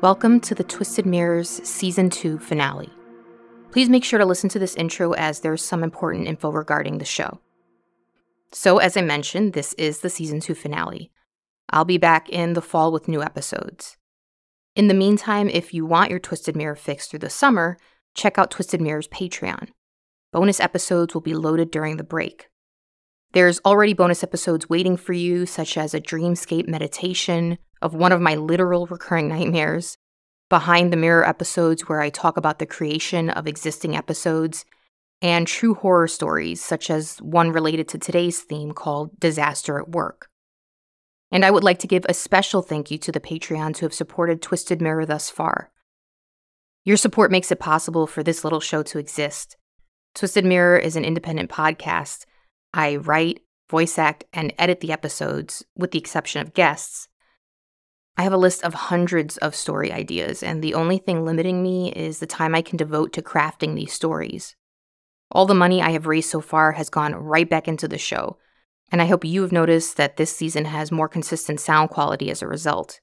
Welcome to the Twisted Mirrors Season 2 finale. Please make sure to listen to this intro as there's some important info regarding the show. So, as I mentioned, this is the Season 2 finale. I'll be back in the fall with new episodes. In the meantime, if you want your Twisted Mirror fix through the summer, check out Twisted Mirror's Patreon. Bonus episodes will be loaded during the break. There's already bonus episodes waiting for you, such as a dreamscape meditation of one of my literal recurring nightmares, behind the mirror episodes where I talk about the creation of existing episodes, and true horror stories, such as one related to today's theme called Disaster at Work. And I would like to give a special thank you to the Patreons who have supported Twisted Mirror thus far. Your support makes it possible for this little show to exist. Twisted Mirror is an independent podcast. I write, voice act, and edit the episodes, with the exception of guests. I have a list of hundreds of story ideas, and the only thing limiting me is the time I can devote to crafting these stories. All the money I have raised so far has gone right back into the show, and I hope you have noticed that this season has more consistent sound quality as a result.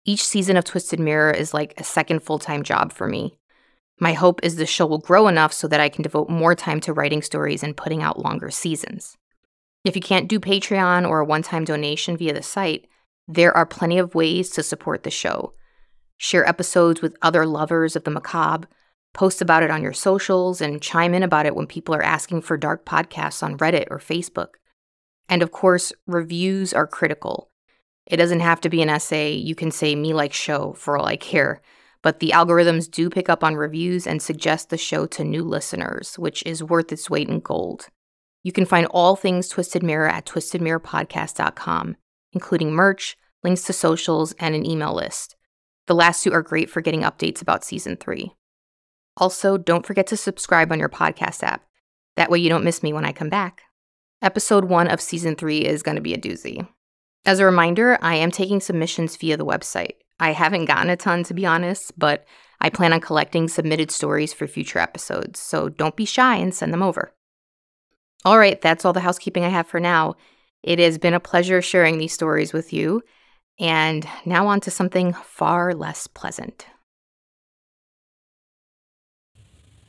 Each season of Twisted Mirror is like a second full-time job for me. My hope is the show will grow enough so that I can devote more time to writing stories and putting out longer seasons. If you can't do Patreon or a one-time donation via the site, there are plenty of ways to support the show. Share episodes with other lovers of the macabre, post about it on your socials, and chime in about it when people are asking for dark podcasts on Reddit or Facebook. And of course, reviews are critical. It doesn't have to be an essay. You can say "me like show" for all I care. But the algorithms do pick up on reviews and suggest the show to new listeners, which is worth its weight in gold. You can find all things Twisted Mirror at twistedmirrorpodcast.com, including merch, links to socials, and an email list. The last two are great for getting updates about Season 3. Also, don't forget to subscribe on your podcast app. That way you don't miss me when I come back. Episode 1 of Season 3 is going to be a doozy. As a reminder, I am taking submissions via the website. I haven't gotten a ton, to be honest, but I plan on collecting submitted stories for future episodes, so don't be shy and send them over. All right, that's all the housekeeping I have for now. It has been a pleasure sharing these stories with you, and now on to something far less pleasant.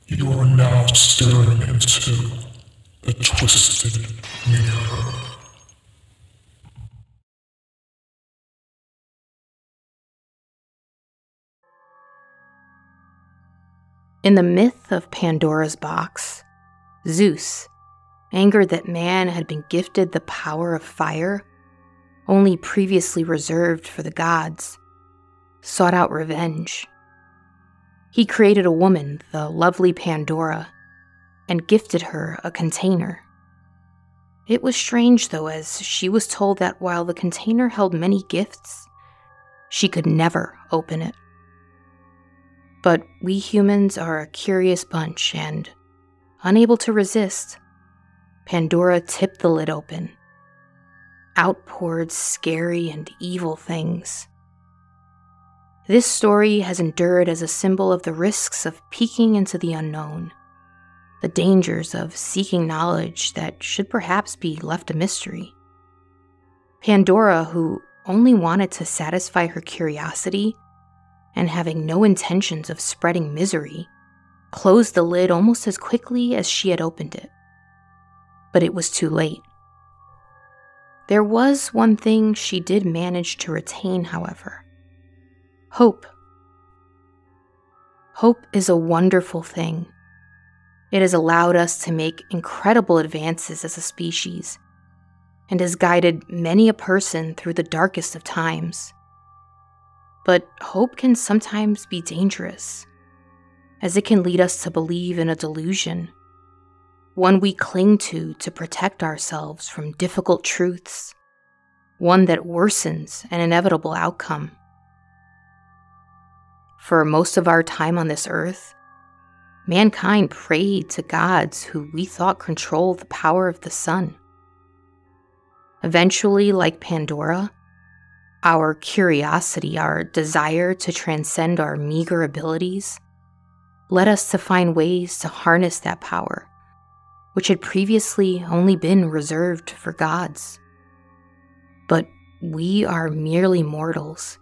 You are now staring into the Twisted Mirror. In the myth of Pandora's box, Zeus, angered that man had been gifted the power of fire, only previously reserved for the gods, sought out revenge. He created a woman, the lovely Pandora, and gifted her a container. It was strange, though, as she was told that while the container held many gifts, she could never open it. But we humans are a curious bunch, and, unable to resist, Pandora tipped the lid open. Out poured scary and evil things. This story has endured as a symbol of the risks of peeking into the unknown, the dangers of seeking knowledge that should perhaps be left a mystery. Pandora, who only wanted to satisfy her curiosity, and having no intentions of spreading misery, closed the lid almost as quickly as she had opened it. But it was too late. There was one thing she did manage to retain, however. Hope. Hope is a wonderful thing. It has allowed us to make incredible advances as a species, and has guided many a person through the darkest of times. But hope can sometimes be dangerous, as it can lead us to believe in a delusion, one we cling to protect ourselves from difficult truths, one that worsens an inevitable outcome. For most of our time on this earth, mankind prayed to gods who we thought controlled the power of the sun. Eventually, like Pandora, our curiosity, our desire to transcend our meager abilities, led us to find ways to harness that power, which had previously only been reserved for gods. But we are merely mortals,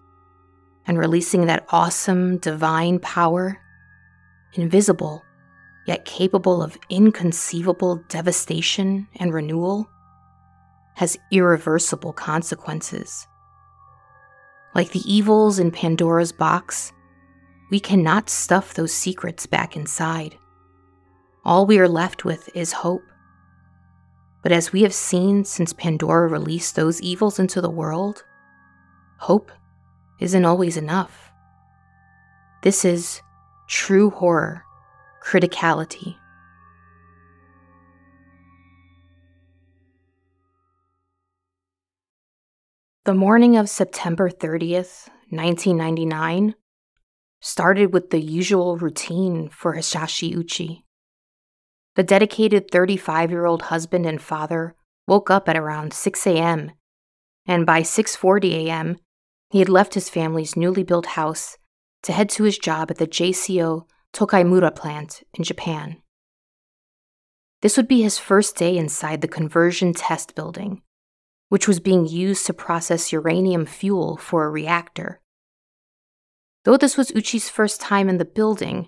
and releasing that awesome, divine power, invisible, yet capable of inconceivable devastation and renewal, has irreversible consequences. Like the evils in Pandora's box, we cannot stuff those secrets back inside. All we are left with is hope. But as we have seen since Pandora released those evils into the world, hope isn't always enough. This is true horror, criticality. The morning of September 30th, 1999, started with the usual routine for Hisashi Ouchi. The dedicated 35-year-old husband and father woke up at around 6 a.m., and by 6:40 a.m., he had left his family's newly built house to head to his job at the JCO Tokaimura Plant in Japan. This would be his first day inside the conversion test building, which was being used to process uranium fuel for a reactor. Though this was Ouchi's first time in the building,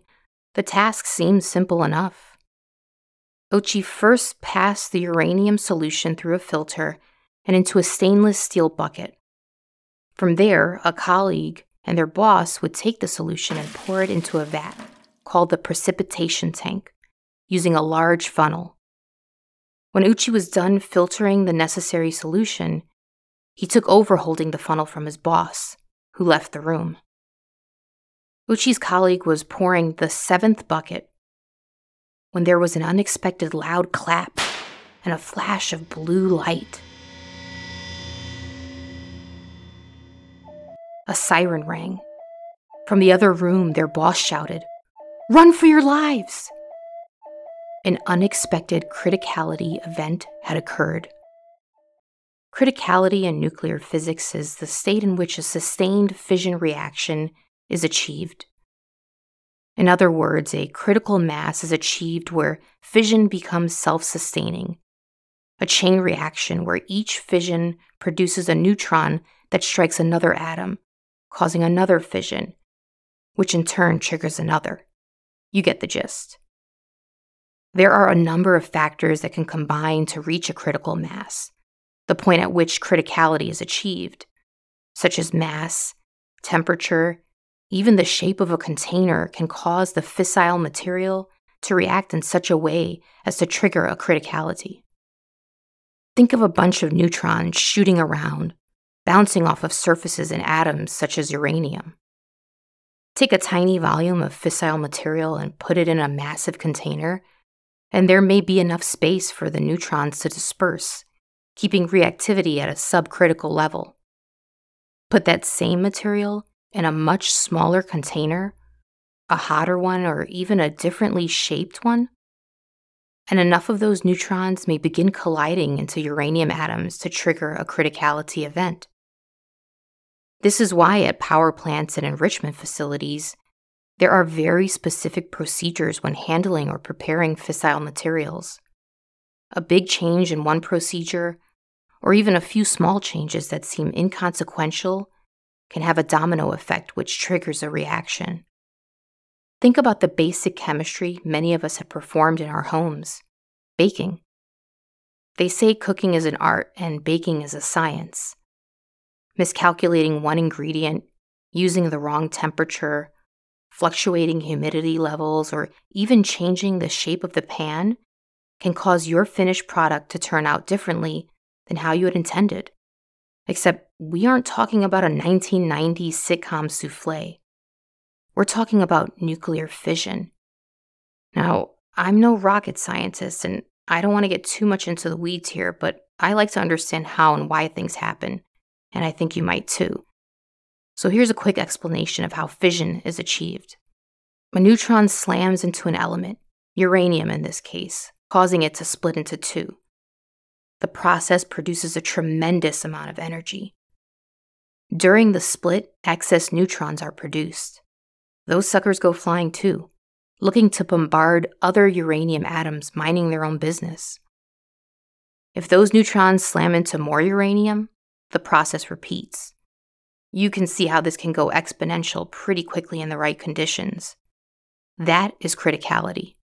the task seemed simple enough. Ouchi first passed the uranium solution through a filter and into a stainless steel bucket. From there, a colleague and their boss would take the solution and pour it into a vat called the precipitation tank, using a large funnel. When Ouchi was done filtering the necessary solution, he took over holding the funnel from his boss, who left the room. Ouchi's colleague was pouring the 7th bucket when there was an unexpected loud clap and a flash of blue light. A siren rang. From the other room, their boss shouted, "Run for your lives!" An unexpected criticality event had occurred. Criticality in nuclear physics is the state in which a sustained fission reaction is achieved. In other words, a critical mass is achieved where fission becomes self-sustaining, a chain reaction where each fission produces a neutron that strikes another atom, causing another fission, which in turn triggers another. You get the gist. There are a number of factors that can combine to reach a critical mass, the point at which criticality is achieved, such as mass, temperature, even the shape of a container can cause the fissile material to react in such a way as to trigger a criticality. Think of a bunch of neutrons shooting around, bouncing off of surfaces in atoms such as uranium. Take a tiny volume of fissile material and put it in a massive container, and there may be enough space for the neutrons to disperse, keeping reactivity at a subcritical level. Put that same material in a much smaller container, a hotter one or even a differently shaped one, and enough of those neutrons may begin colliding into uranium atoms to trigger a criticality event. This is why at power plants and enrichment facilities, there are very specific procedures when handling or preparing fissile materials. A big change in one procedure, or even a few small changes that seem inconsequential, can have a domino effect which triggers a reaction. Think about the basic chemistry many of us have performed in our homes: baking. They say cooking is an art and baking is a science. Miscalculating one ingredient, using the wrong temperature, fluctuating humidity levels, or even changing the shape of the pan can cause your finished product to turn out differently than how you had intended. Except we aren't talking about a 1990s sitcom souffle. We're talking about nuclear fission. Now, I'm no rocket scientist, and I don't want to get too much into the weeds here, but I like to understand how and why things happen, and I think you might too. So here's a quick explanation of how fission is achieved. A neutron slams into an element, uranium in this case, causing it to split into two. The process produces a tremendous amount of energy. During the split, excess neutrons are produced. Those suckers go flying too, looking to bombard other uranium atoms minding their own business. If those neutrons slam into more uranium, the process repeats. You can see how this can go exponential pretty quickly in the right conditions. That is criticality.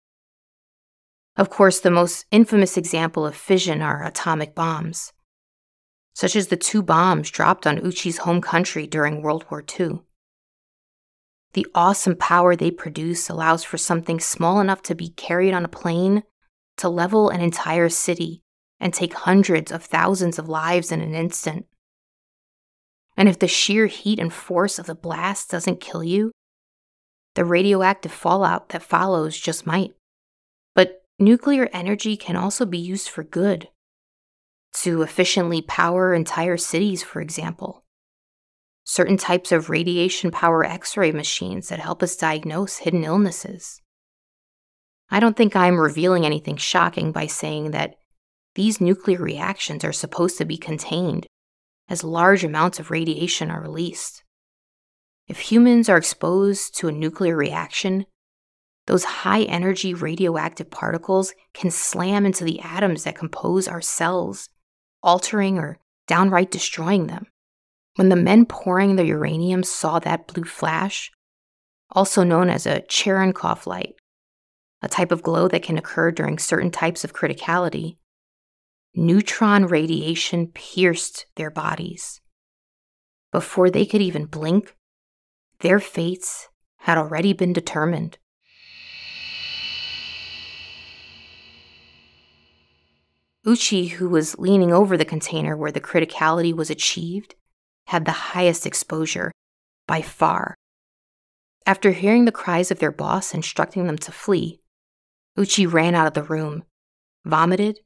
Of course, the most infamous example of fission are atomic bombs, such as the 2 bombs dropped on Ouchi's home country during World War II. The awesome power they produce allows for something small enough to be carried on a plane to level an entire city and take hundreds of thousands of lives in an instant. And if the sheer heat and force of the blast doesn't kill you, the radioactive fallout that follows just might. But nuclear energy can also be used for good, to efficiently power entire cities, for example. Certain types of radiation power X-ray machines that help us diagnose hidden illnesses. I don't think I'm revealing anything shocking by saying that these nuclear reactions are supposed to be contained, as large amounts of radiation are released. If humans are exposed to a nuclear reaction, those high-energy radioactive particles can slam into the atoms that compose our cells, altering or downright destroying them. When the men pouring the uranium saw that blue flash, also known as a Cherenkov light, a type of glow that can occur during certain types of criticality, neutron radiation pierced their bodies. Before they could even blink, their fates had already been determined. Ouchi, who was leaning over the container where the criticality was achieved, had the highest exposure, by far. After hearing the cries of their boss instructing them to flee, Ouchi ran out of the room, vomited,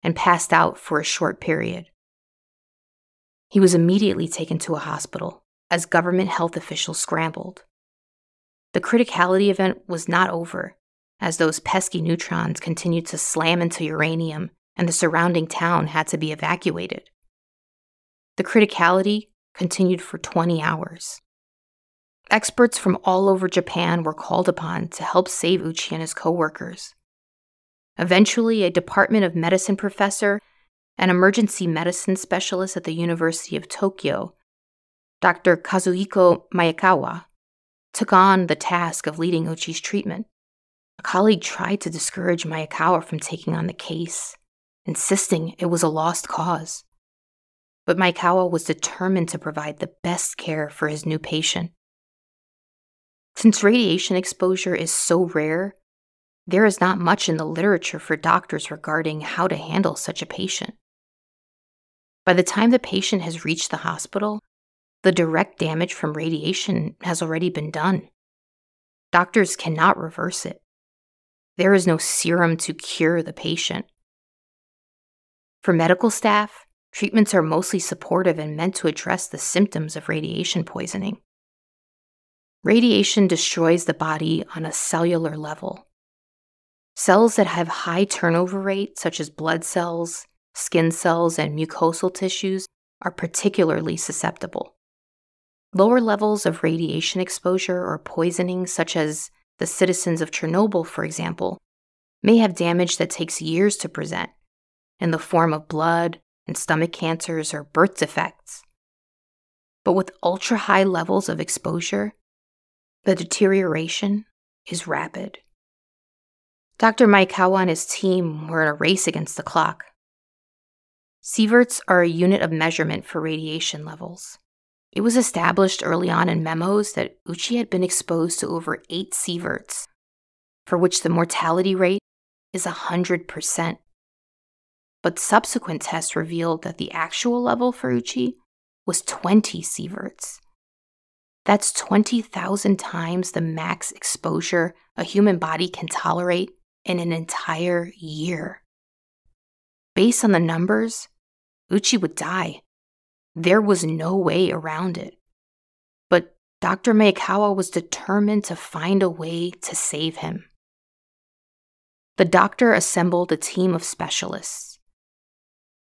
and passed out for a short period. He was immediately taken to a hospital as government health officials scrambled. The criticality event was not over, as those pesky neutrons continued to slam into uranium and the surrounding town had to be evacuated. The criticality continued for 20 hours. Experts from all over Japan were called upon to help save Ouchi and his co-workers. Eventually, a Department of Medicine professor and emergency medicine specialist at the University of Tokyo, Dr. Kazuhiko Maekawa, took on the task of leading Ouchi's treatment. A colleague tried to discourage Maekawa from taking on the case, insisting it was a lost cause. But Maekawa was determined to provide the best care for his new patient. Since radiation exposure is so rare, there is not much in the literature for doctors regarding how to handle such a patient. By the time the patient has reached the hospital, the direct damage from radiation has already been done. Doctors cannot reverse it. There is no serum to cure the patient. For medical staff, treatments are mostly supportive and meant to address the symptoms of radiation poisoning. Radiation destroys the body on a cellular level. Cells that have high turnover rate, such as blood cells, skin cells, and mucosal tissues, are particularly susceptible. Lower levels of radiation exposure or poisoning, such as the citizens of Chernobyl, for example, may have damage that takes years to present, in the form of blood and stomach cancers or birth defects. But with ultra-high levels of exposure, the deterioration is rapid. Dr. Maekawa and his team were in a race against the clock. Sieverts are a unit of measurement for radiation levels. It was established early on in memos that Ouchi had been exposed to over 8 sieverts, for which the mortality rate is 100%. But subsequent tests revealed that the actual level for Ouchi was 20 sieverts. That's 20,000 times the max exposure a human body can tolerate in an entire year. Based on the numbers, Ouchi would die. There was no way around it. But Dr. Maekawa was determined to find a way to save him. The doctor assembled a team of specialists.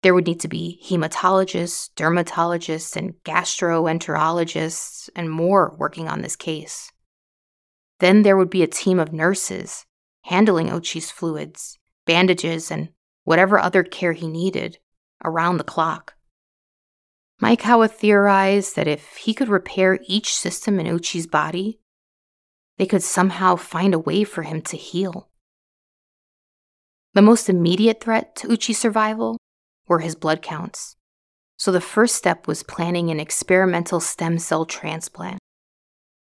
There would need to be hematologists, dermatologists, and gastroenterologists, and more working on this case. Then there would be a team of nurses handling Ouchi's fluids, bandages, and whatever other care he needed around the clock. Maekawa theorized that if he could repair each system in Ouchi's body, they could somehow find a way for him to heal. The most immediate threat to Ouchi's survival were his blood counts, so the first step was planning an experimental stem cell transplant.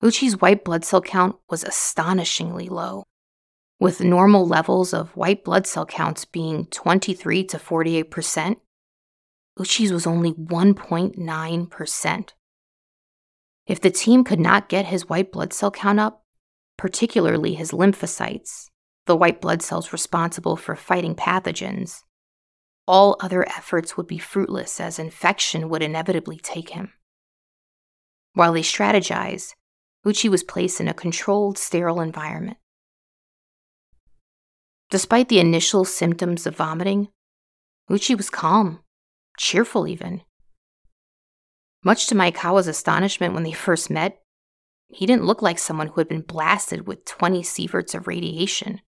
Ouchi's white blood cell count was astonishingly low, with normal levels of white blood cell counts being 23 to 48%. Ouchi's was only 1.9%. If the team could not get his white blood cell count up, particularly his lymphocytes, the white blood cells responsible for fighting pathogens, all other efforts would be fruitless as infection would inevitably take him. While they strategized, Ouchi was placed in a controlled, sterile environment. Despite the initial symptoms of vomiting, Ouchi was calm, cheerful even. Much to Maekawa's astonishment when they first met, he didn't look like someone who had been blasted with 20 sieverts of radiation.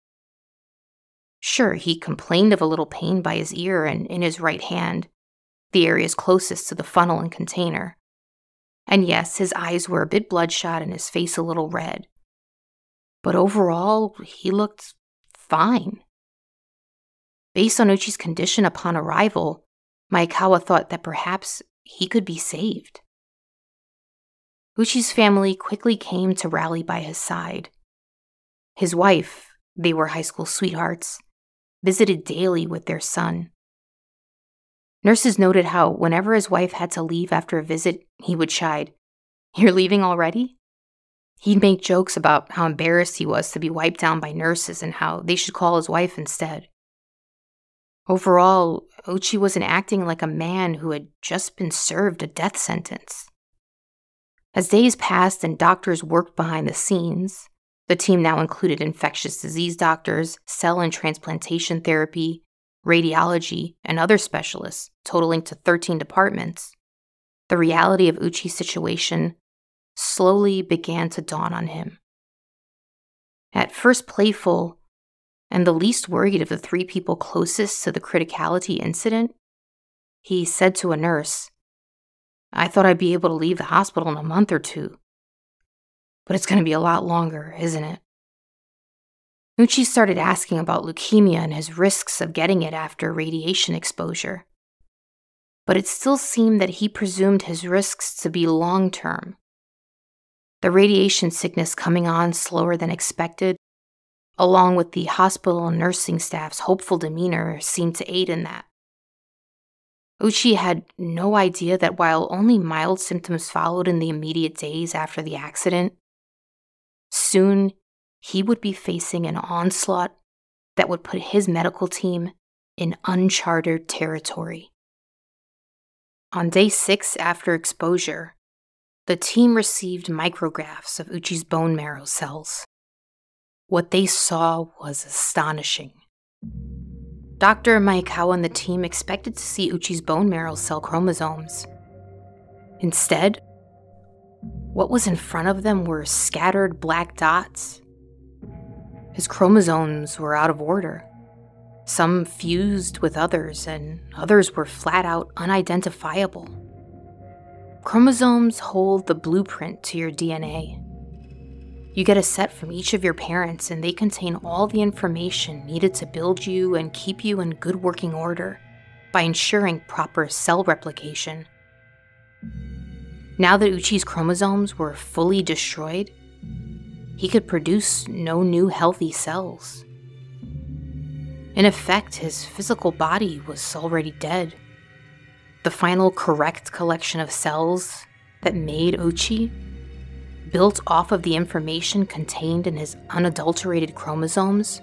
Sure, he complained of a little pain by his ear and in his right hand, the areas closest to the funnel and container. And yes, his eyes were a bit bloodshot and his face a little red. But overall, he looked fine. Based on Ouchi's condition upon arrival, Maekawa thought that perhaps he could be saved. Ouchi's family quickly came to rally by his side. His wife, they were high school sweethearts, visited daily with their son. Nurses noted how whenever his wife had to leave after a visit, he would chide, "You're leaving already?" He'd make jokes about how embarrassed he was to be wiped down by nurses and how they should call his wife instead. Overall, Ouchi wasn't acting like a man who had just been served a death sentence. As days passed and doctors worked behind the scenes, the team now included infectious disease doctors, cell and transplantation therapy, radiology, and other specialists, totaling to 13 departments. The reality of Ouchi's situation slowly began to dawn on him. At first playful, and the least worried of the three people closest to the criticality incident, he said to a nurse, "I thought I'd be able to leave the hospital in a month or two. But it's going to be a lot longer, isn't it?" Ouchi started asking about leukemia and his risks of getting it after radiation exposure. But it still seemed that he presumed his risks to be long-term. The radiation sickness coming on slower than expected, along with the hospital and nursing staff's hopeful demeanor, seemed to aid in that. Ouchi had no idea that while only mild symptoms followed in the immediate days after the accident, soon he would be facing an onslaught that would put his medical team in uncharted territory. On day 6 after exposure, the team received micrographs of Ouchi's bone marrow cells. What they saw was astonishing. Dr. Maekawa and the team expected to see Ouchi's bone marrow cell chromosomes. Instead, what was in front of them were scattered black dots. His chromosomes were out of order. Some fused with others, and others were flat out unidentifiable. Chromosomes hold the blueprint to your DNA. You get a set from each of your parents, and they contain all the information needed to build you and keep you in good working order by ensuring proper cell replication. Now that Ouchi's chromosomes were fully destroyed, he could produce no new healthy cells. In effect, his physical body was already dead. The final correct collection of cells that made Ouchi, built off of the information contained in his unadulterated chromosomes,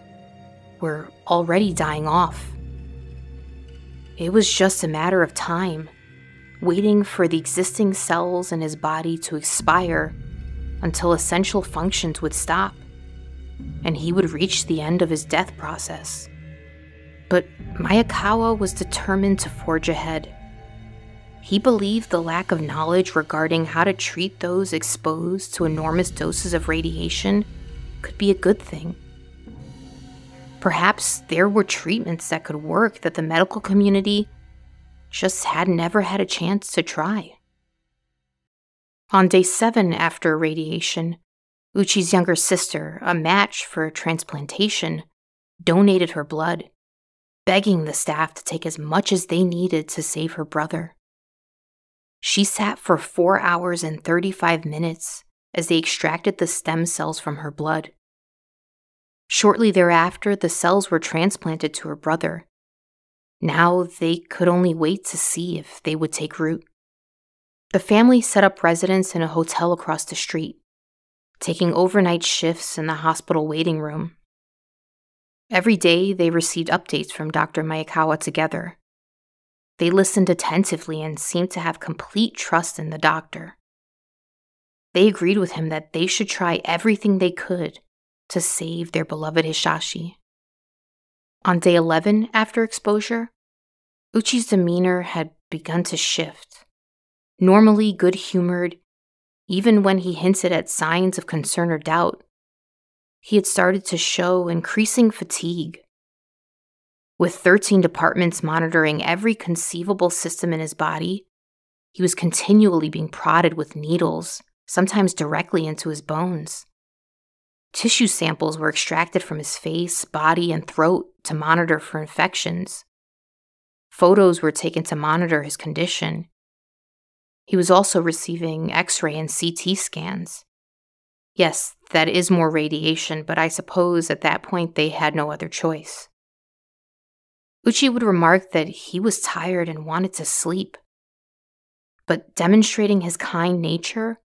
were already dying off. It was just a matter of time, waiting for the existing cells in his body to expire until essential functions would stop, and he would reach the end of his death process. But Maekawa was determined to forge ahead. He believed the lack of knowledge regarding how to treat those exposed to enormous doses of radiation could be a good thing. Perhaps there were treatments that could work that the medical community just hadn't ever had a chance to try. On day 7 after irradiation, Ouchi's younger sister, a match for transplantation, donated her blood, begging the staff to take as much as they needed to save her brother. She sat for 4 hours and 35 minutes as they extracted the stem cells from her blood. Shortly thereafter, the cells were transplanted to her brother. Now they could only wait to see if they would take root. The family set up residence in a hotel across the street, taking overnight shifts in the hospital waiting room. Every day, they received updates from Dr. Maekawa together. They listened attentively and seemed to have complete trust in the doctor. They agreed with him that they should try everything they could to save their beloved Hisashi. On day 11 after exposure, Ouchi's demeanor had begun to shift. Normally good-humored, even when he hinted at signs of concern or doubt, he had started to show increasing fatigue. With 13 departments monitoring every conceivable system in his body, he was continually being prodded with needles, sometimes directly into his bones. Tissue samples were extracted from his face, body, and throat to monitor for infections. Photos were taken to monitor his condition. He was also receiving X-ray and CT scans. Yes, that is more radiation, but I suppose at that point they had no other choice. Ouchi would remark that he was tired and wanted to sleep, but demonstrating his kind nature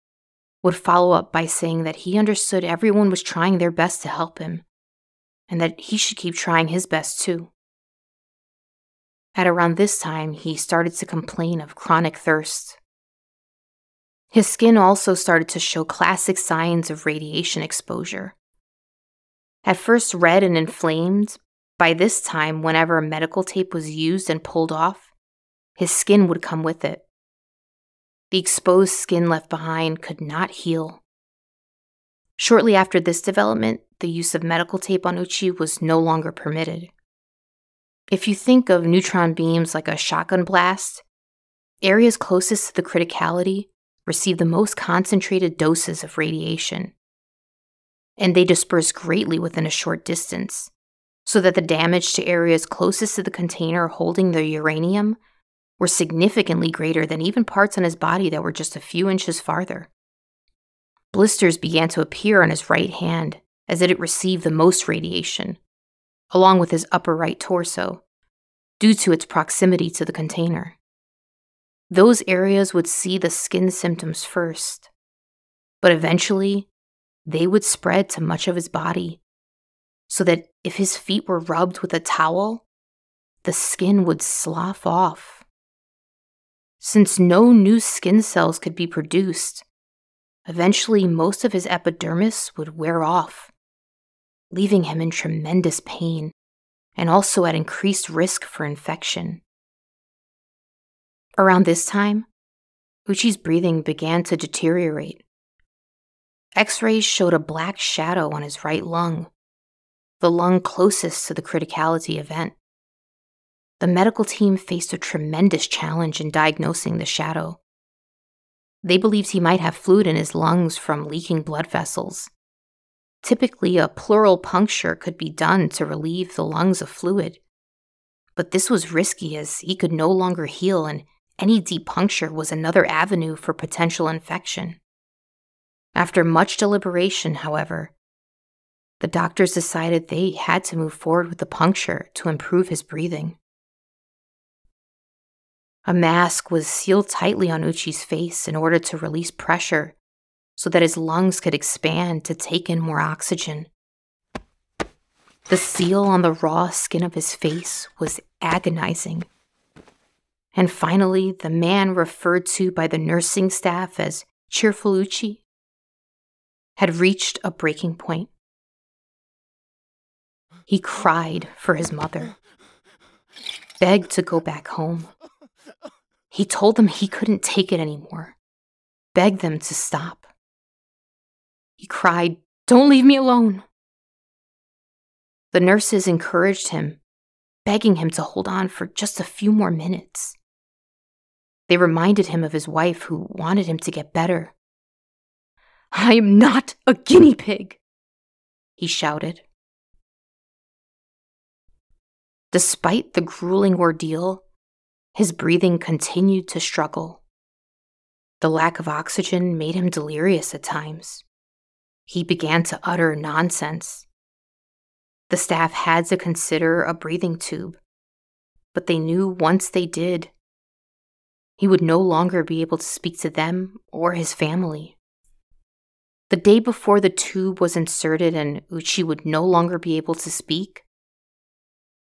would follow up by saying that he understood everyone was trying their best to help him, and that he should keep trying his best too. At around this time, he started to complain of chronic thirst. His skin also started to show classic signs of radiation exposure. At first red and inflamed, by this time, whenever a medical tape was used and pulled off, his skin would come with it. The exposed skin left behind could not heal. Shortly after this development, the use of medical tape on Ouchi was no longer permitted. If you think of neutron beams like a shotgun blast, areas closest to the criticality receive the most concentrated doses of radiation, and they disperse greatly within a short distance, so that the damage to areas closest to the container holding the uranium were significantly greater than even parts on his body that were just a few inches farther. Blisters began to appear on his right hand as it received the most radiation, along with his upper right torso, due to its proximity to the container. Those areas would see the skin symptoms first, but eventually they would spread to much of his body, so that if his feet were rubbed with a towel, the skin would slough off. Since no new skin cells could be produced, eventually most of his epidermis would wear off, leaving him in tremendous pain and also at increased risk for infection. Around this time, Ouchi's breathing began to deteriorate. X-rays showed a black shadow on his right lung, the lung closest to the criticality event. The medical team faced a tremendous challenge in diagnosing the shadow. They believed he might have fluid in his lungs from leaking blood vessels. Typically, a pleural puncture could be done to relieve the lungs of fluid, but this was risky as he could no longer heal, and any deep puncture was another avenue for potential infection. After much deliberation, however, the doctors decided they had to move forward with the puncture to improve his breathing. A mask was sealed tightly on Ouchi's face in order to release pressure so that his lungs could expand to take in more oxygen. The seal on the raw skin of his face was agonizing. And finally, the man referred to by the nursing staff as Cheerful Ouchi had reached a breaking point. He cried for his mother, begged to go back home. He told them he couldn't take it anymore, begged them to stop. He cried, "Don't leave me alone." The nurses encouraged him, begging him to hold on for just a few more minutes. They reminded him of his wife who wanted him to get better. "I am not a guinea pig," he shouted. Despite the grueling ordeal, his breathing continued to struggle. The lack of oxygen made him delirious at times. He began to utter nonsense. The staff had to consider a breathing tube, but they knew once they did, he would no longer be able to speak to them or his family. The day before the tube was inserted and Ouchi would no longer be able to speak,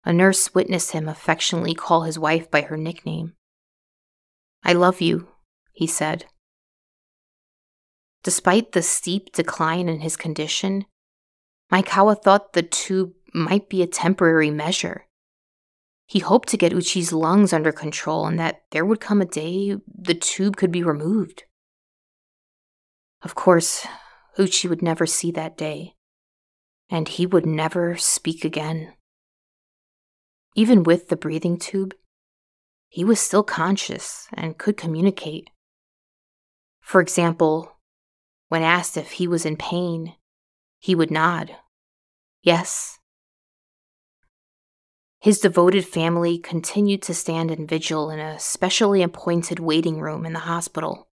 a nurse witnessed him affectionately call his wife by her nickname. "I love you," he said. Despite the steep decline in his condition, Maekawa thought the tube might be a temporary measure. He hoped to get Uchi's lungs under control and that there would come a day the tube could be removed. Of course, Ouchi would never see that day, and he would never speak again. Even with the breathing tube, he was still conscious and could communicate. For example, when asked if he was in pain, he would nod, yes. His devoted family continued to stand in vigil in a specially appointed waiting room in the hospital.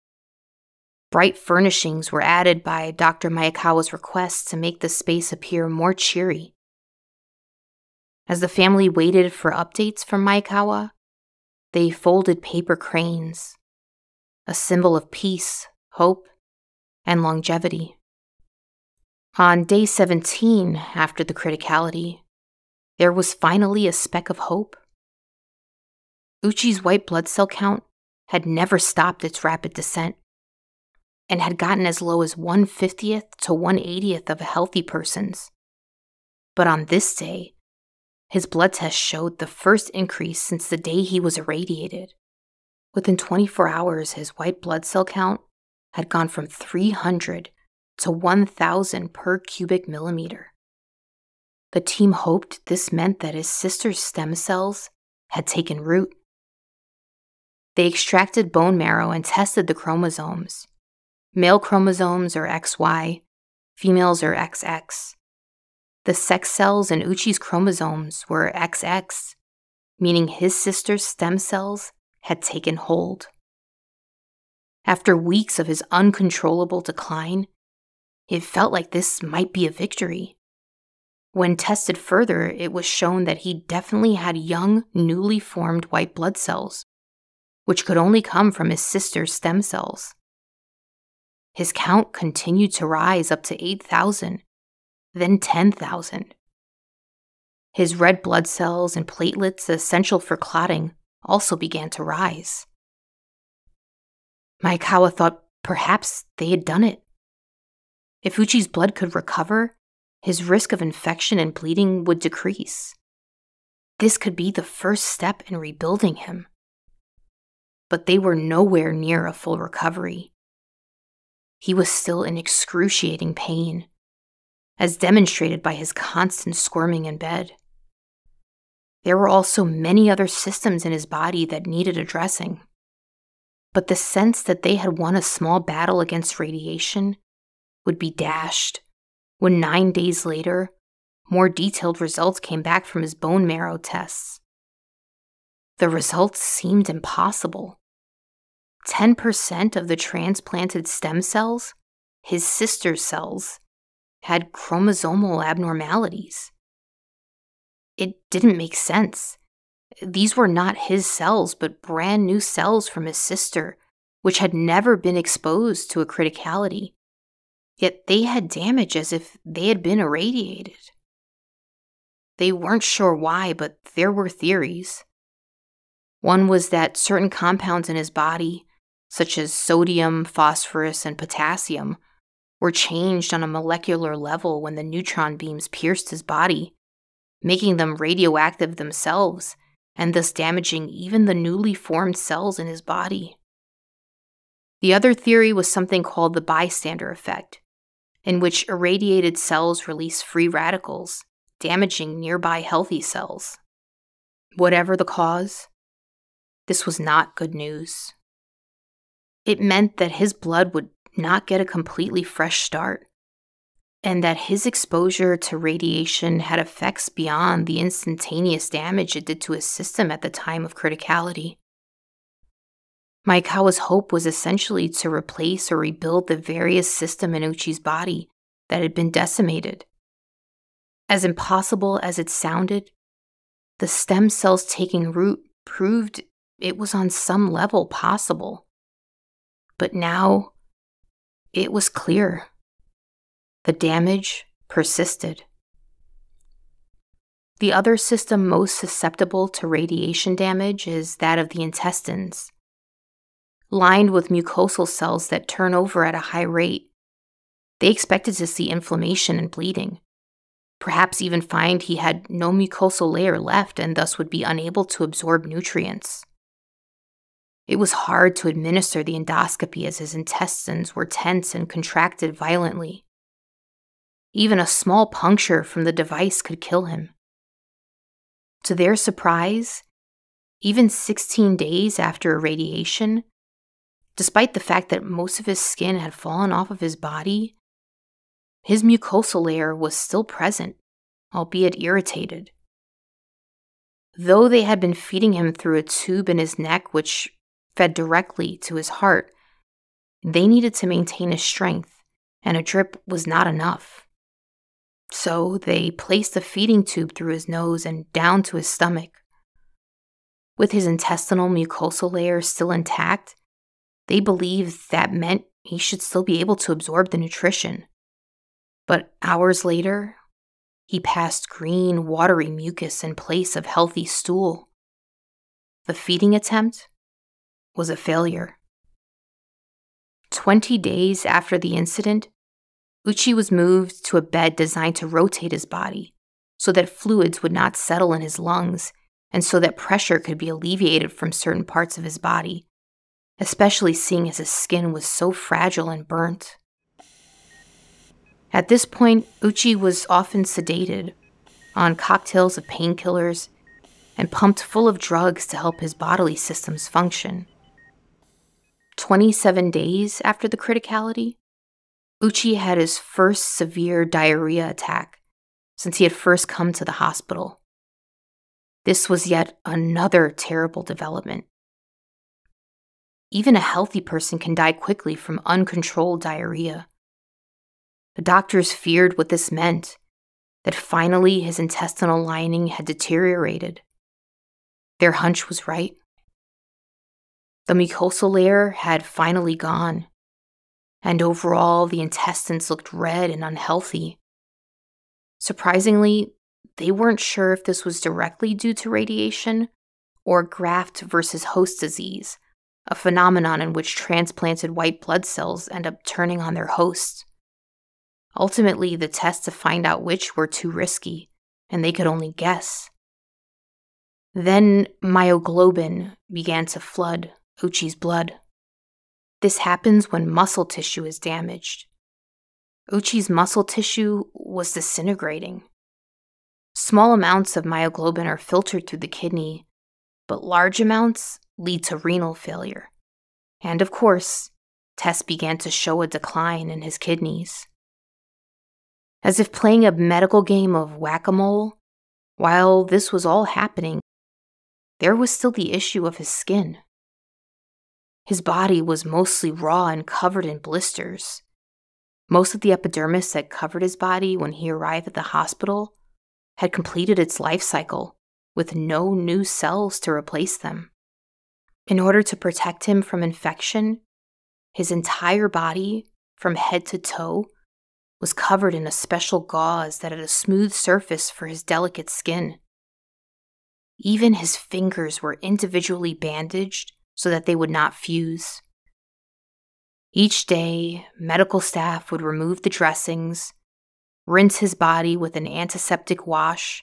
Bright furnishings were added by Dr. Maekawa's request to make the space appear more cheery. As the family waited for updates from Maekawa, they folded paper cranes, a symbol of peace, hope, and longevity. On day 17 after the criticality, there was finally a speck of hope. Uchi's white blood cell count had never stopped its rapid descent and had gotten as low as 1/50th to 1/80th of a healthy person's. But on this day, his blood test showed the first increase since the day he was irradiated. Within 24 hours, his white blood cell count had gone from 300 to 1,000 per cubic millimeter. The team hoped this meant that his sister's stem cells had taken root. They extracted bone marrow and tested the chromosomes. Male chromosomes are XY, females are XX. The sex cells in Uchi's chromosomes were XX, meaning his sister's stem cells had taken hold. After weeks of his uncontrollable decline, it felt like this might be a victory. When tested further, it was shown that he definitely had young, newly formed white blood cells, which could only come from his sister's stem cells. His count continued to rise up to 8,000, then 10,000. His red blood cells and platelets essential for clotting also began to rise. Maekawa thought perhaps they had done it. If Uchi's blood could recover, his risk of infection and bleeding would decrease. This could be the first step in rebuilding him. But they were nowhere near a full recovery. He was still in excruciating pain, as demonstrated by his constant squirming in bed. There were also many other systems in his body that needed addressing. But the sense that they had won a small battle against radiation would be dashed when 9 days later, more detailed results came back from his bone marrow tests. The results seemed impossible. 10% of the transplanted stem cells, his sister's cells, had chromosomal abnormalities. It didn't make sense. These were not his cells, but brand new cells from his sister, which had never been exposed to a criticality. Yet they had damage as if they had been irradiated. They weren't sure why, but there were theories. One was that certain compounds in his body, such as sodium, phosphorus, and potassium, were changed on a molecular level when the neutron beams pierced his body, making them radioactive themselves and thus damaging even the newly formed cells in his body. The other theory was something called the bystander effect, in which irradiated cells release free radicals, damaging nearby healthy cells. Whatever the cause, this was not good news It meant that his blood would not get a completely fresh start, and that his exposure to radiation had effects beyond the instantaneous damage it did to his system at the time of criticality. Maekawa's hope was essentially to replace or rebuild the various system in Ouchi's body that had been decimated. As impossible as it sounded, the stem cells taking root proved it was on some level possible. But now, it was clear. The damage persisted. The other system most susceptible to radiation damage is that of the intestines. Lined with mucosal cells that turn over at a high rate, they expected to see inflammation and bleeding, perhaps even find he had no mucosal layer left and thus would be unable to absorb nutrients. It was hard to administer the endoscopy as his intestines were tense and contracted violently. Even a small puncture from the device could kill him. To their surprise, even 16 days after irradiation, despite the fact that most of his skin had fallen off of his body, his mucosal layer was still present, albeit irritated. Though they had been feeding him through a tube in his neck which fed directly to his heart, they needed to maintain his strength, and a drip was not enough. So they placed a feeding tube through his nose and down to his stomach. With his intestinal mucosal layer still intact, they believed that meant he should still be able to absorb the nutrition. But hours later, he passed green, watery mucus in place of healthy stool. The feeding attempt was a failure. 20 days after the incident, Ouchi was moved to a bed designed to rotate his body so that fluids would not settle in his lungs and so that pressure could be alleviated from certain parts of his body, especially seeing as his skin was so fragile and burnt. At this point, Ouchi was often sedated, on cocktails of painkillers, and pumped full of drugs to help his bodily systems function. 27 days after the criticality, Ouchi had his first severe diarrhea attack since he had first come to the hospital. This was yet another terrible development. Even a healthy person can die quickly from uncontrolled diarrhea. The doctors feared what this meant, that finally his intestinal lining had deteriorated. Their hunch was right. The mucosal layer had finally gone, and overall the intestines looked red and unhealthy. Surprisingly, they weren't sure if this was directly due to radiation or graft versus host disease, a phenomenon in which transplanted white blood cells end up turning on their hosts. Ultimately, the tests to find out which were too risky, and they could only guess. Then myoglobin began to flood Ouchi's blood. This happens when muscle tissue is damaged. Ouchi's muscle tissue was disintegrating. Small amounts of myoglobin are filtered through the kidney, but large amounts lead to renal failure. And of course, tests began to show a decline in his kidneys. As if playing a medical game of whack-a-mole, while this was all happening, there was still the issue of his skin. His body was mostly raw and covered in blisters. Most of the epidermis that covered his body when he arrived at the hospital had completed its life cycle, with no new cells to replace them. In order to protect him from infection, his entire body, from head to toe, was covered in a special gauze that had a smooth surface for his delicate skin. Even his fingers were individually bandaged so that they would not fuse. Each day, medical staff would remove the dressings, rinse his body with an antiseptic wash,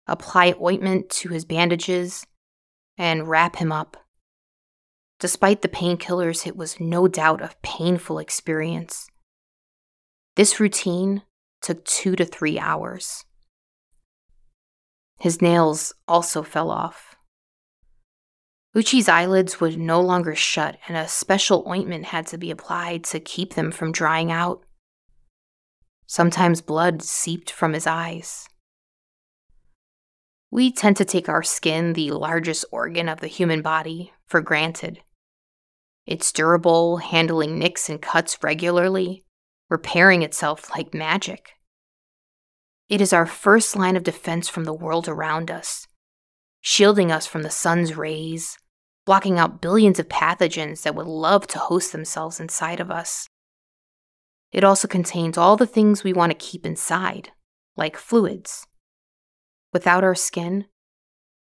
apply ointment to his bandages, and wrap him up. Despite the painkillers, it was no doubt a painful experience. This routine took 2 to 3 hours. His nails also fell off. Ouchi's eyelids would no longer shut, and a special ointment had to be applied to keep them from drying out. Sometimes blood seeped from his eyes. We tend to take our skin, the largest organ of the human body, for granted. It's durable, handling nicks and cuts regularly, repairing itself like magic. It is our first line of defense from the world around us, shielding us from the sun's rays, blocking out billions of pathogens that would love to host themselves inside of us. It also contains all the things we want to keep inside, like fluids. Without our skin,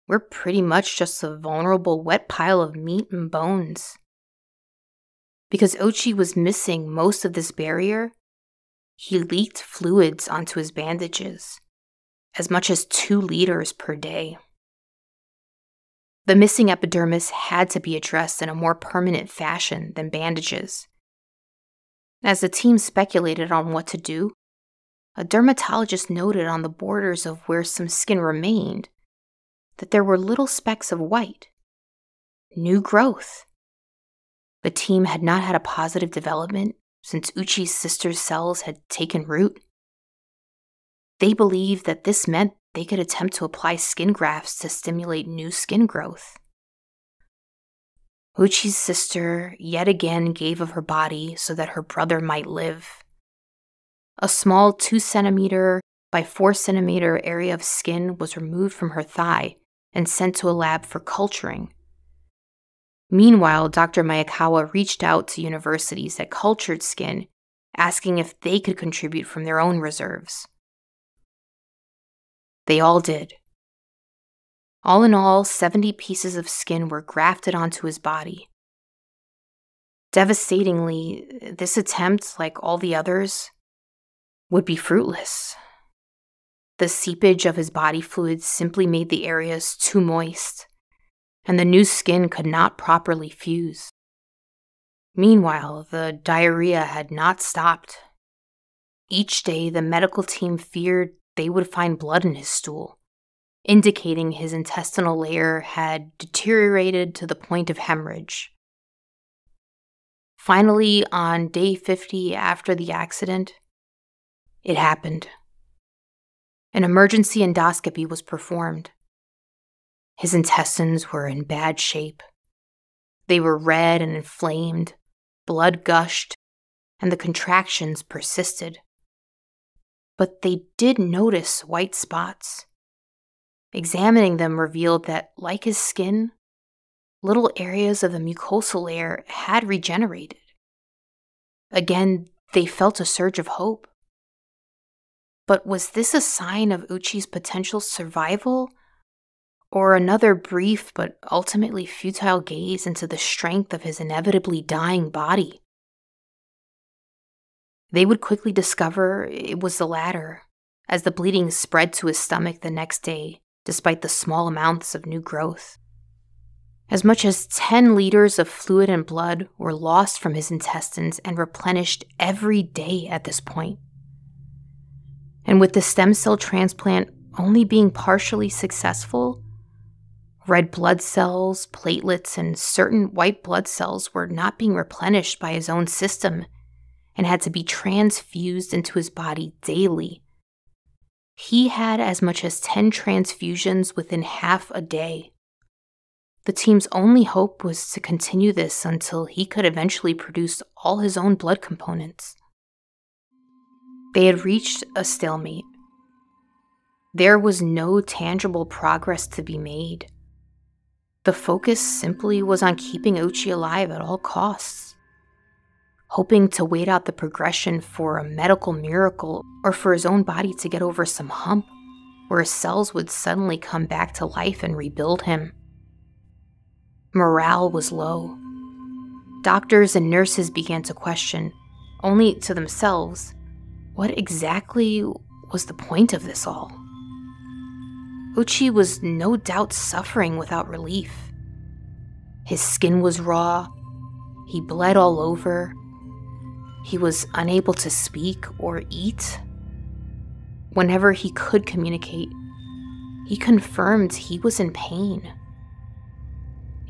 we're pretty much just a vulnerable wet pile of meat and bones. Because Ouchi was missing most of this barrier, he leaked fluids onto his bandages, as much as 2 liters per day. The missing epidermis had to be addressed in a more permanent fashion than bandages. As the team speculated on what to do, a dermatologist noted on the borders of where some skin remained that there were little specks of white. New growth. The team had not had a positive development since Ouchi's sister's cells had taken root. They believed that this meant they could attempt to apply skin grafts to stimulate new skin growth. Ouchi's sister yet again gave of her body so that her brother might live. A small 2 centimeter by 4 centimeter area of skin was removed from her thigh and sent to a lab for culturing. Meanwhile, Dr. Miyakawa reached out to universities that cultured skin, asking if they could contribute from their own reserves. They all did. All in all, 70 pieces of skin were grafted onto his body. Devastatingly, this attempt, like all the others, would be fruitless. The seepage of his body fluids simply made the areas too moist, and the new skin could not properly fuse. Meanwhile, the diarrhea had not stopped. Each day, the medical team feared they would find blood in his stool, indicating his intestinal layer had deteriorated to the point of hemorrhage. Finally, on day 50 after the accident, it happened. An emergency endoscopy was performed. His intestines were in bad shape. They were red and inflamed, blood gushed, and the contractions persisted. But they did notice white spots. Examining them revealed that, like his skin, little areas of the mucosal layer had regenerated. Again, they felt a surge of hope. But was this a sign of Ouchi's potential survival, or another brief but ultimately futile gaze into the strength of his inevitably dying body? They would quickly discover it was the latter, as the bleeding spread to his stomach the next day, despite the small amounts of new growth. As much as 10 liters of fluid and blood were lost from his intestines and replenished every day at this point. And with the stem cell transplant only being partially successful, red blood cells, platelets, and certain white blood cells were not being replenished by his own system and had to be transfused into his body daily. He had as much as 10 transfusions within half a day. The team's only hope was to continue this until he could eventually produce all his own blood components. They had reached a stalemate. There was no tangible progress to be made. The focus simply was on keeping Ouchi alive at all costs, hoping to wait out the progression for a medical miracle or for his own body to get over some hump where his cells would suddenly come back to life and rebuild him. Morale was low. Doctors and nurses began to question, only to themselves, what exactly was the point of this all? Ouchi was no doubt suffering without relief. His skin was raw, he bled all over, he was unable to speak or eat. Whenever he could communicate, he confirmed he was in pain.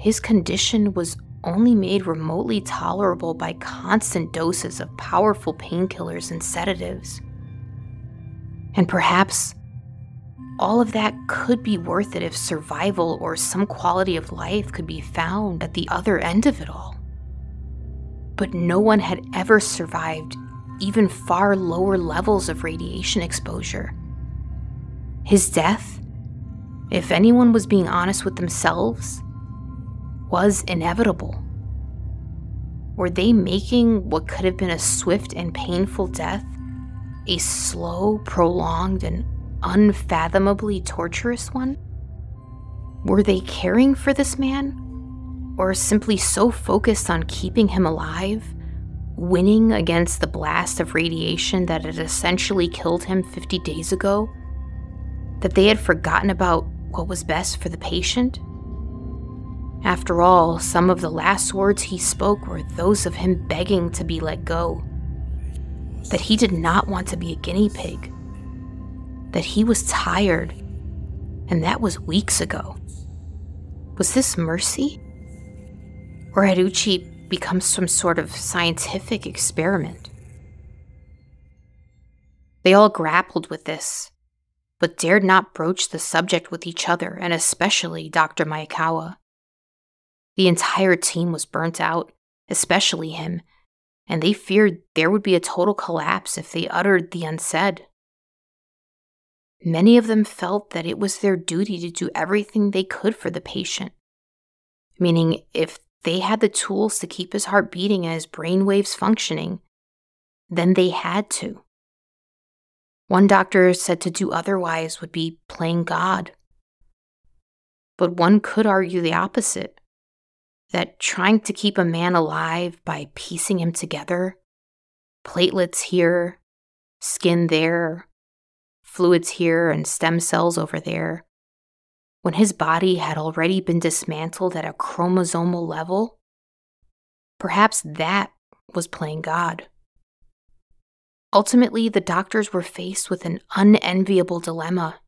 his condition was only made remotely tolerable by constant doses of powerful painkillers and sedatives. And perhaps all of that could be worth it if survival or some quality of life could be found at the other end of it all. But no one had ever survived even far lower levels of radiation exposure. His death, if anyone was being honest with themselves, was inevitable. Were they making what could have been a swift and painful death a slow, prolonged, and unfathomably torturous one? Were they caring for this man, or simply so focused on keeping him alive, winning against the blast of radiation that had essentially killed him 50 days ago, that they had forgotten about what was best for the patient? After all, some of the last words he spoke were those of him begging to be let go, that he did not want to be a guinea pig, that he was tired, and that was weeks ago. Was this mercy? Or had Ouchi become some sort of scientific experiment? They all grappled with this, but dared not broach the subject with each other, and especially Dr. Maekawa. The entire team was burnt out, especially him, and they feared there would be a total collapse if they uttered the unsaid. Many of them felt that it was their duty to do everything they could for the patient, meaning if they had the tools to keep his heart beating and his brainwaves functioning, then they had to. One doctor said to do otherwise would be playing God. But one could argue the opposite, that trying to keep a man alive by piecing him together, platelets here, skin there, fluids here, and stem cells over there, when his body had already been dismantled at a chromosomal level, perhaps that was playing God. Ultimately, the doctors were faced with an unenviable dilemma.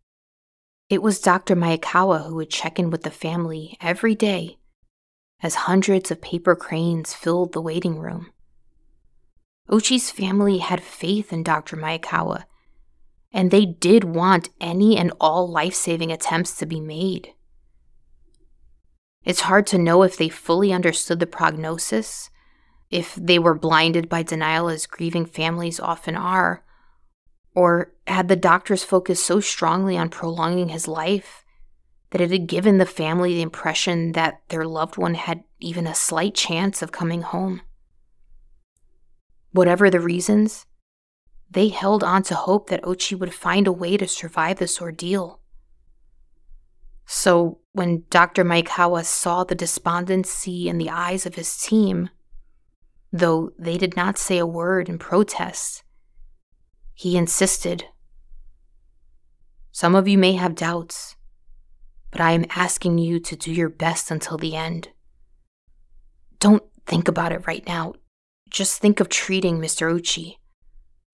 It was Dr. Maekawa who would check in with the family every day as hundreds of paper cranes filled the waiting room. Ouchi's family had faith in Dr. Maekawa, and they did want any and all life-saving attempts to be made. It's hard to know if they fully understood the prognosis, if they were blinded by denial as grieving families often are, or had the doctors focused so strongly on prolonging his life that it had given the family the impression that their loved one had even a slight chance of coming home. Whatever the reasons, they held on to hope that Ouchi would find a way to survive this ordeal. So when Dr. Maekawa saw the despondency in the eyes of his team, though they did not say a word in protest, he insisted, "Some of you may have doubts, but I am asking you to do your best until the end. Don't think about it right now. Just think of treating Mr. Ouchi.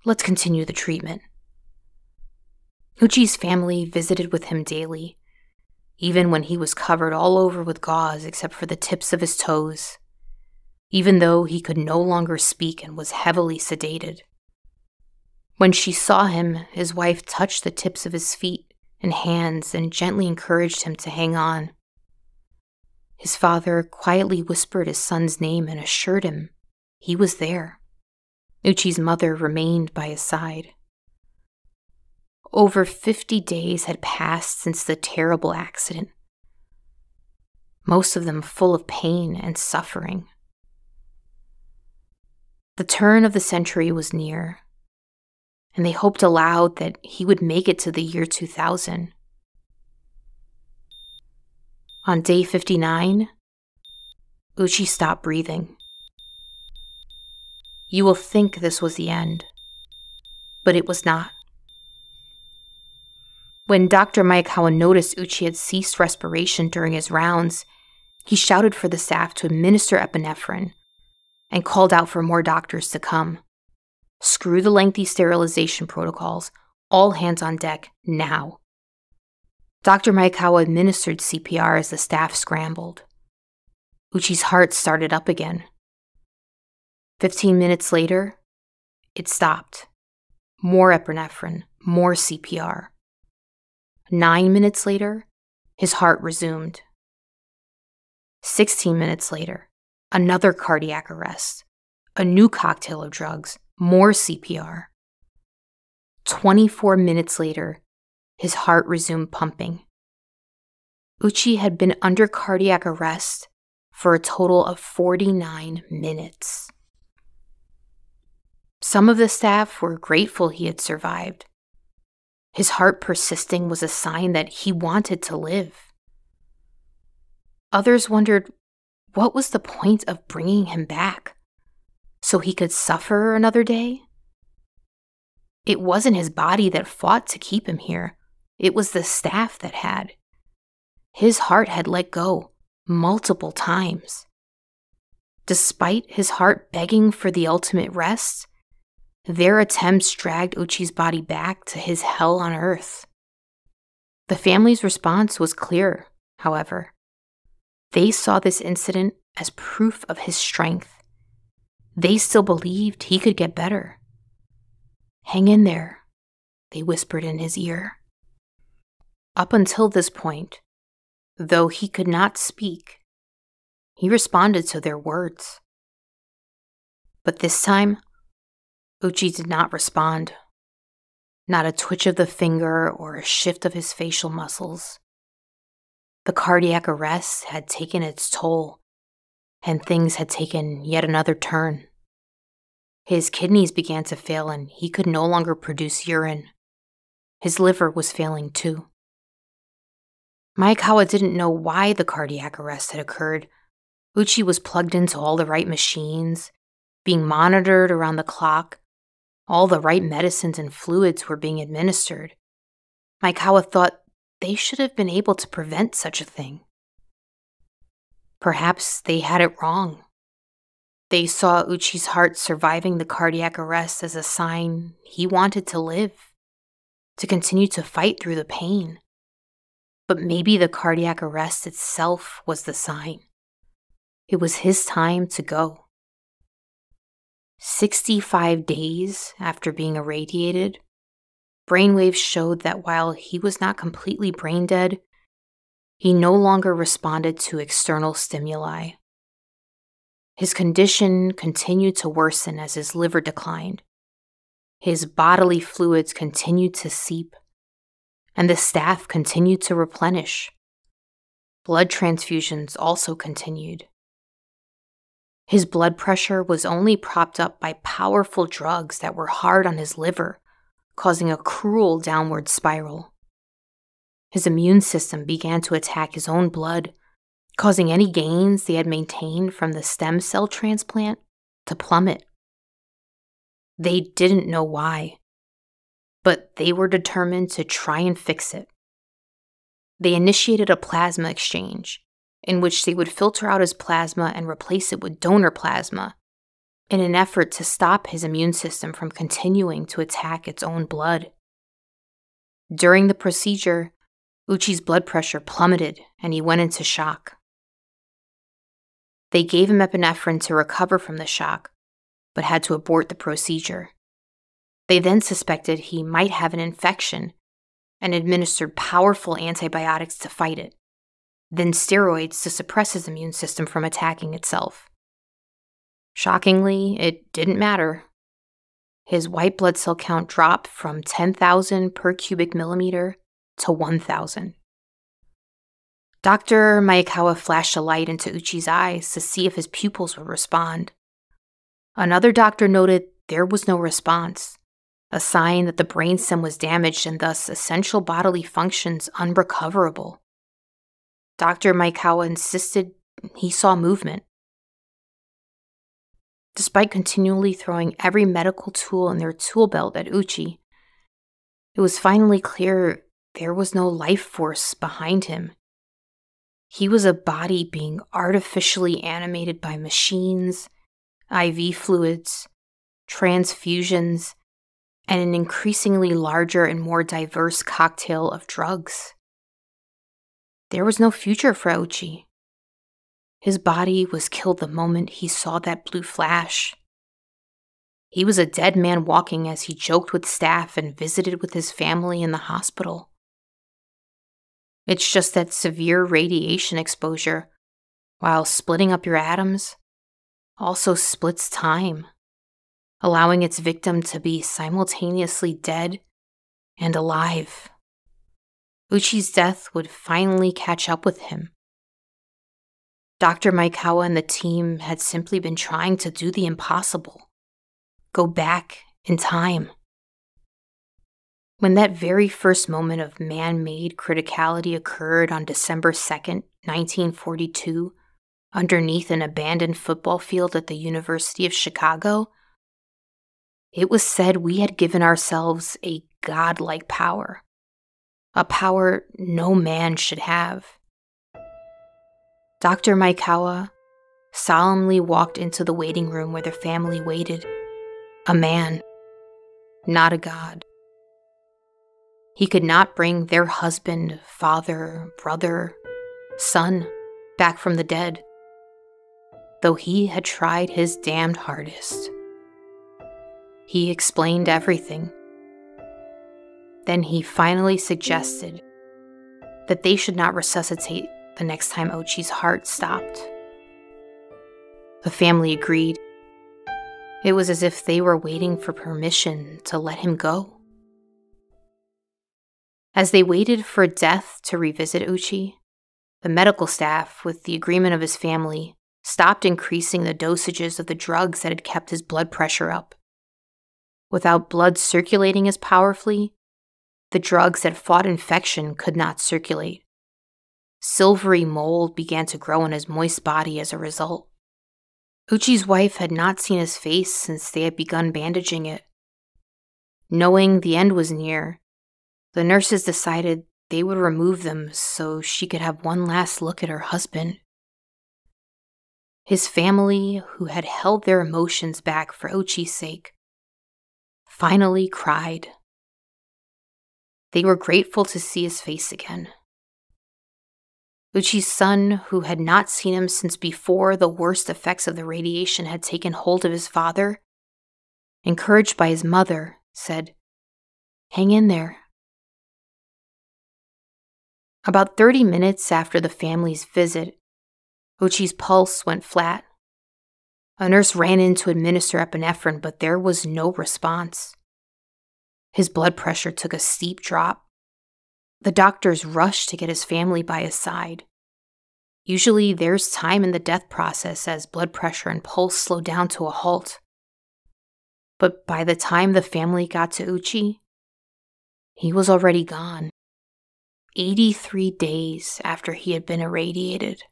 Let's continue the treatment." Ouchi's family visited with him daily, even when he was covered all over with gauze except for the tips of his toes, even though he could no longer speak and was heavily sedated. When she saw him, his wife touched the tips of his feet and hands and gently encouraged him to hang on. His father quietly whispered his son's name and assured him he was there. Ouchi's mother remained by his side. Over 50 days had passed since the terrible accident, most of them full of pain and suffering. The turn of the century was near, and they hoped aloud that he would make it to the year 2000. On day 59, Ouchi stopped breathing. You will think this was the end, but it was not. When Dr. Maekawa noticed Ouchi had ceased respiration during his rounds, he shouted for the staff to administer epinephrine and called out for more doctors to come. Screw the lengthy sterilization protocols, all hands on deck, now. Dr. Maekawa administered CPR as the staff scrambled. Ouchi's heart started up again. 15 minutes later, it stopped. More epinephrine, more CPR. 9 minutes later, his heart resumed. 16 minutes later, another cardiac arrest, a new cocktail of drugs, more CPR. 24 minutes later, his heart resumed pumping. Ouchi had been under cardiac arrest for a total of 49 minutes. Some of the staff were grateful he had survived. His heart persisting was a sign that he wanted to live. Others wondered what was the point of bringing him back? So he could suffer another day? It wasn't his body that fought to keep him here. It was the staff that had. His heart had let go multiple times. Despite his heart begging for the ultimate rest, their attempts dragged Ouchi's body back to his hell on earth. The family's response was clear, however. They saw this incident as proof of his strength. They still believed he could get better. "Hang in there," they whispered in his ear. Up until this point, though he could not speak, he responded to their words. But this time, Ouchi did not respond. Not a twitch of the finger or a shift of his facial muscles. The cardiac arrest had taken its toll, and things had taken yet another turn. His kidneys began to fail and he could no longer produce urine. His liver was failing too. Maekawa didn't know why the cardiac arrest had occurred. Ouchi was plugged into all the right machines, being monitored around the clock. All the right medicines and fluids were being administered. Maekawa thought they should have been able to prevent such a thing. Perhaps they had it wrong. They saw Ouchi's heart surviving the cardiac arrest as a sign he wanted to live, to continue to fight through the pain. But maybe the cardiac arrest itself was the sign. It was his time to go. 65 days after being irradiated, brainwaves showed that while he was not completely brain dead, he no longer responded to external stimuli. His condition continued to worsen as his liver declined. His bodily fluids continued to seep, and the staff continued to replenish. Blood transfusions also continued. His blood pressure was only propped up by powerful drugs that were hard on his liver, causing a cruel downward spiral. His immune system began to attack his own blood, causing any gains they had maintained from the stem cell transplant to plummet. They didn't know why, but they were determined to try and fix it. They initiated a plasma exchange, in which they would filter out his plasma and replace it with donor plasma, in an effort to stop his immune system from continuing to attack its own blood. During the procedure, Ouchi's blood pressure plummeted and he went into shock. They gave him epinephrine to recover from the shock, but had to abort the procedure. They then suspected he might have an infection and administered powerful antibiotics to fight it, then steroids to suppress his immune system from attacking itself. Shockingly, it didn't matter. His white blood cell count dropped from 10,000 per cubic millimeter to 1,000. Dr. Maekawa flashed a light into Ouchi's eyes to see if his pupils would respond. Another doctor noted there was no response, a sign that the brainstem was damaged and thus essential bodily functions unrecoverable. Dr. Maekawa insisted he saw movement. Despite continually throwing every medical tool in their tool belt at Ouchi, it was finally clear there was no life force behind him. He was a body being artificially animated by machines, IV fluids, transfusions, and an increasingly larger and more diverse cocktail of drugs. There was no future for Ouchi. His body was killed the moment he saw that blue flash. He was a dead man walking as he joked with staff and visited with his family in the hospital. It's just that severe radiation exposure, while splitting up your atoms, also splits time, allowing its victim to be simultaneously dead and alive. Ouchi's death would finally catch up with him. Dr. Maikawa and the team had simply been trying to do the impossible. Go back in time. When that very first moment of man-made criticality occurred on December 2nd, 1942, underneath an abandoned football field at the University of Chicago, it was said we had given ourselves a godlike power, a power no man should have. Dr. Maikawa solemnly walked into the waiting room where the family waited. A man, not a god. He could not bring their husband, father, brother, son back from the dead, though he had tried his damned hardest. He explained everything. Then he finally suggested that they should not resuscitate the next time Ouchi's heart stopped. The family agreed. It was as if they were waiting for permission to let him go. As they waited for death to revisit Ouchi, the medical staff, with the agreement of his family, stopped increasing the dosages of the drugs that had kept his blood pressure up. Without blood circulating as powerfully, the drugs that fought infection could not circulate. Silvery mold began to grow in his moist body as a result. Ouchi's wife had not seen his face since they had begun bandaging it. Knowing the end was near, the nurses decided they would remove them so she could have one last look at her husband. His family, who had held their emotions back for Ouchi's sake, finally cried. They were grateful to see his face again. Ouchi's son, who had not seen him since before the worst effects of the radiation had taken hold of his father, encouraged by his mother, said, "Hang in there." About 30 minutes after the family's visit, Ouchi's pulse went flat. A nurse ran in to administer epinephrine, but there was no response. His blood pressure took a steep drop. The doctors rushed to get his family by his side. Usually there's time in the death process as blood pressure and pulse slow down to a halt. But by the time the family got to Ouchi, he was already gone. 83 days after he had been irradiated.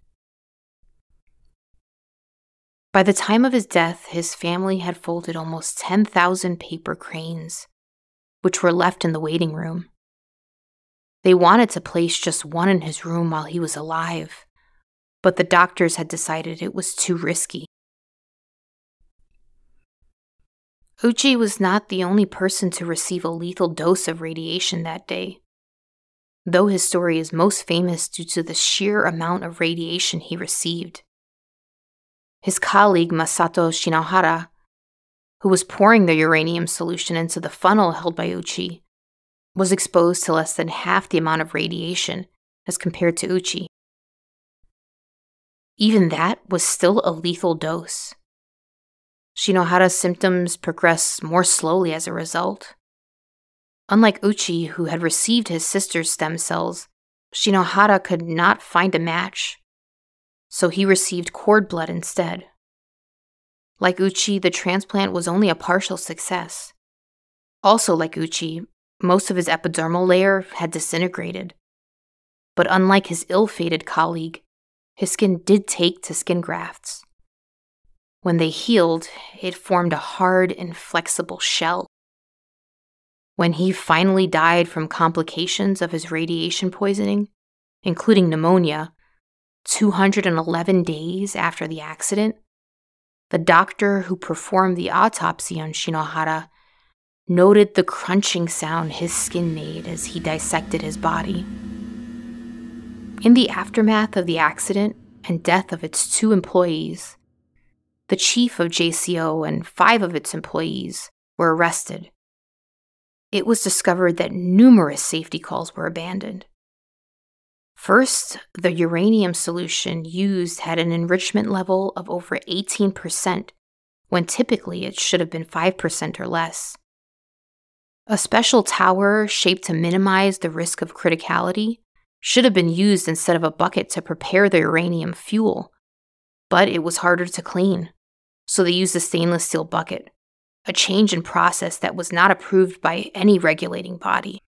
By the time of his death, his family had folded almost 10,000 paper cranes, which were left in the waiting room. They wanted to place just one in his room while he was alive, but the doctors had decided it was too risky. Ouchi was not the only person to receive a lethal dose of radiation that day, though his story is most famous due to the sheer amount of radiation he received. His colleague Masato Shinohara, who was pouring the uranium solution into the funnel held by Ouchi, was exposed to less than half the amount of radiation as compared to Ouchi. Even that was still a lethal dose. Shinohara's symptoms progressed more slowly as a result. Unlike Ouchi, who had received his sister's stem cells, Shinohara could not find a match, so he received cord blood instead. Like Ouchi, the transplant was only a partial success. Also like Ouchi, most of his epidermal layer had disintegrated. But unlike his ill-fated colleague, his skin did take to skin grafts. When they healed, it formed a hard and flexible shell. When he finally died from complications of his radiation poisoning, including pneumonia, 211 days after the accident, the doctor who performed the autopsy on Shinohara noted the crunching sound his skin made as he dissected his body. In the aftermath of the accident, and death of its 2 employees, the chief of JCO and 5 of its employees were arrested. It was discovered that numerous safety calls were abandoned. First, the uranium solution used had an enrichment level of over 18%, when typically it should have been 5% or less. A special tower shaped to minimize the risk of criticality should have been used instead of a bucket to prepare the uranium fuel, but it was harder to clean, so they used a stainless steel bucket, a change in process that was not approved by any regulating body.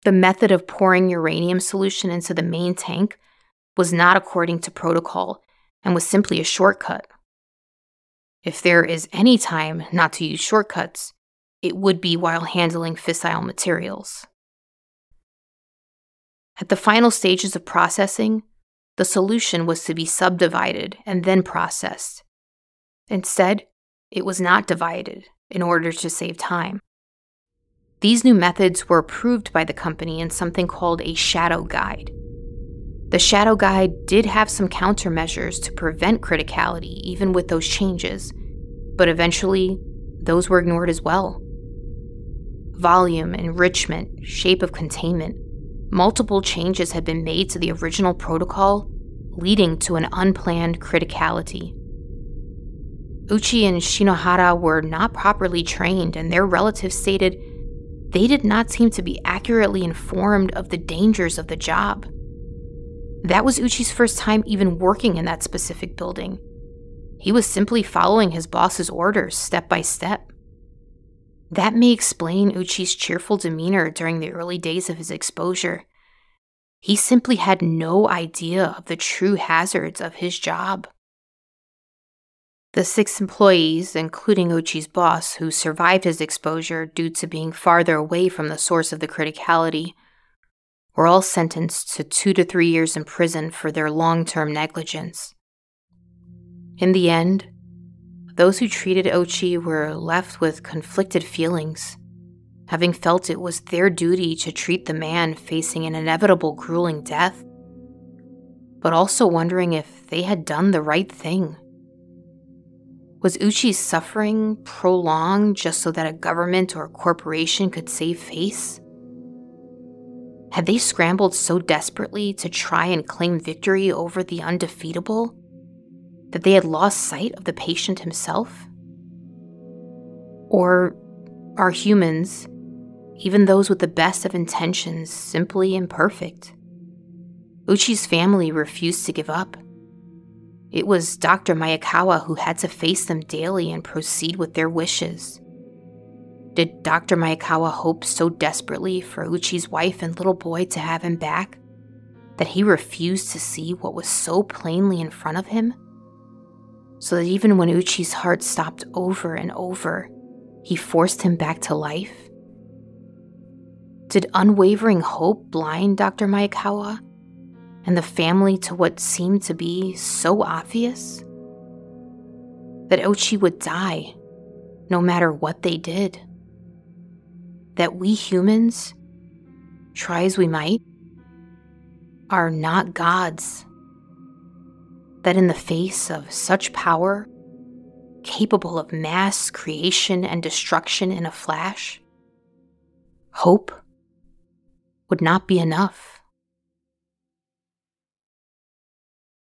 The method of pouring uranium solution into the main tank was not according to protocol and was simply a shortcut. If there is any time not to use shortcuts, it would be while handling fissile materials. At the final stages of processing, the solution was to be subdivided and then processed. Instead, it was not divided in order to save time. These new methods were approved by the company in something called a shadow guide. The shadow guide did have some countermeasures to prevent criticality even with those changes, but eventually those were ignored as well. Volume, enrichment, shape of containment, multiple changes had been made to the original protocol, leading to an unplanned criticality. Ouchi and Shinohara were not properly trained, and their relatives stated they did not seem to be accurately informed of the dangers of the job. That was Ouchi's first time even working in that specific building. He was simply following his boss's orders step by step. That may explain Ouchi's cheerful demeanor during the early days of his exposure. He simply had no idea of the true hazards of his job. The 6 employees, including Ouchi's boss, who survived his exposure due to being farther away from the source of the criticality, were all sentenced to 2 to 3 years in prison for their long-term negligence. In the end, those who treated Ouchi were left with conflicted feelings, having felt it was their duty to treat the man facing an inevitable grueling death, but also wondering if they had done the right thing. Was Ouchi's suffering prolonged just so that a government or a corporation could save face? Had they scrambled so desperately to try and claim victory over the undefeatable that they had lost sight of the patient himself? Or are humans, even those with the best of intentions, simply imperfect? Ouchi's family refused to give up. It was Dr. Miyakawa who had to face them daily and proceed with their wishes. Did Dr. Miyakawa hope so desperately for Ouchi's wife and little boy to have him back that he refused to see what was so plainly in front of him? So that even when Ouchi's heart stopped over and over, he forced him back to life? Did unwavering hope blind Dr. Miyakawa and the family to what seemed to be so obvious? That Ouchi would die, no matter what they did. That we humans, try as we might, are not gods. That in the face of such power, capable of mass creation and destruction in a flash, hope would not be enough.